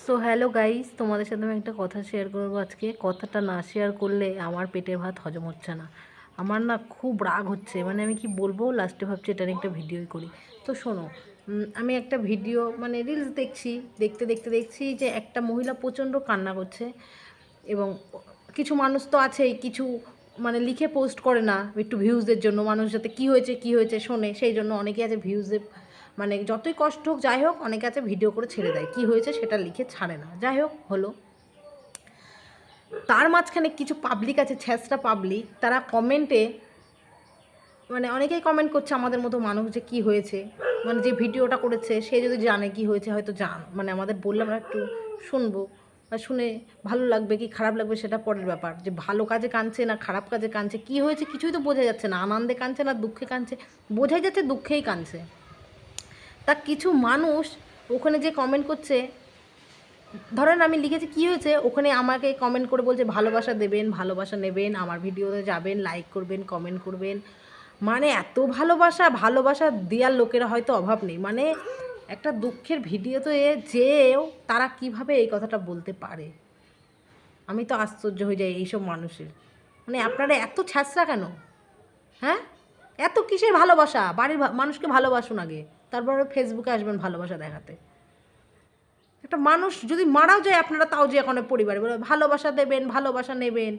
So hello guys, তোমাদের সাথে আমি একটা কথা শেয়ার করবো আজকে। কথাটা না শেয়ার করলে আমার পেটের ভাত হজম হচ্ছে না। আমার না খুব রাগ হচ্ছে, মানে আমি কি বলবো, লাস্টে ভাবছি এটা নিয়ে একটা ভিডিওই করি। তো শোনো, আমি একটা ভিডিও মানে রিলস দেখছি, দেখছি যে একটা মহিলা প্রচণ্ড কান্না করছে। এবং কিছু মানুষ তো আছেই, কিছু মানে লিখে পোস্ট করে না একটু ভিউজের জন্য, মানুষ যাতে কী হয়েছে শোনে, সেই জন্য অনেকে আছে ভিউজে, মানে যতই কষ্ট হোক যাই হোক, অনেকে আছে ভিডিও করে ছেড়ে দেয়, কী হয়েছে সেটা লিখে ছাড়ে না। যাই হোক হলো, তার মাঝখানে কিছু পাবলিক আছে, ছ্যাঁচড়া পাবলিক, তারা কমেন্টে মানে অনেকেই কমেন্ট করছে আমাদের মতো মানুষ যে কী হয়েছে, মানে যে ভিডিওটা করেছে সে যদি জানে কী হয়েছে হয়তো মানে আমাদের বললে আমরা একটু শুনবো, বা শুনে ভালো লাগবে কি খারাপ লাগবে সেটা পরের ব্যাপার। যে ভালো কাজে কাঁদছে না খারাপ কাজে কাঁদছে, কী হয়েছে কিছুই তো বোঝা যাচ্ছে না, আনন্দে কাঁদছে না দুঃখে কাঁদছে, বোঝাই যাচ্ছে দুঃখেই কাঁদছে। তা কিছু মানুষ ওখানে যে কমেন্ট করছে, ধরেন আমি লিখেছি কী হয়েছে, ওখানে আমাকে কমেন্ট করে বলছে ভালোবাসা দেবেন, ভালোবাসা নেবেন, আমার ভিডিওতে যাবেন, লাইক করবেন, কমেন্ট করবেন। মানে এত ভালোবাসা দেওয়ার লোকেরা হয়তো অভাব নেই। মানে একটা দুঃখের ভিডিওতে যেও তারা কিভাবে এই কথাটা বলতে পারে, আমি তো আশ্চর্য হয়ে যাই এইসব মানুষের। মানে আপনারা এত ছ্যাঁচড়া কেন? হ্যাঁ, এত কিসের ভালোবাসা? বাড়ির মানুষকে ভালোবাসুন আগে, তারপরে ফেসবুকে আসবেন ভালোবাসা দেখাতে। একটা মানুষ যদি মারাও যায় আপনারা তাও যে এখন পরিবারে বলে ভালোবাসা দেবেন, ভালোবাসা নেবেন।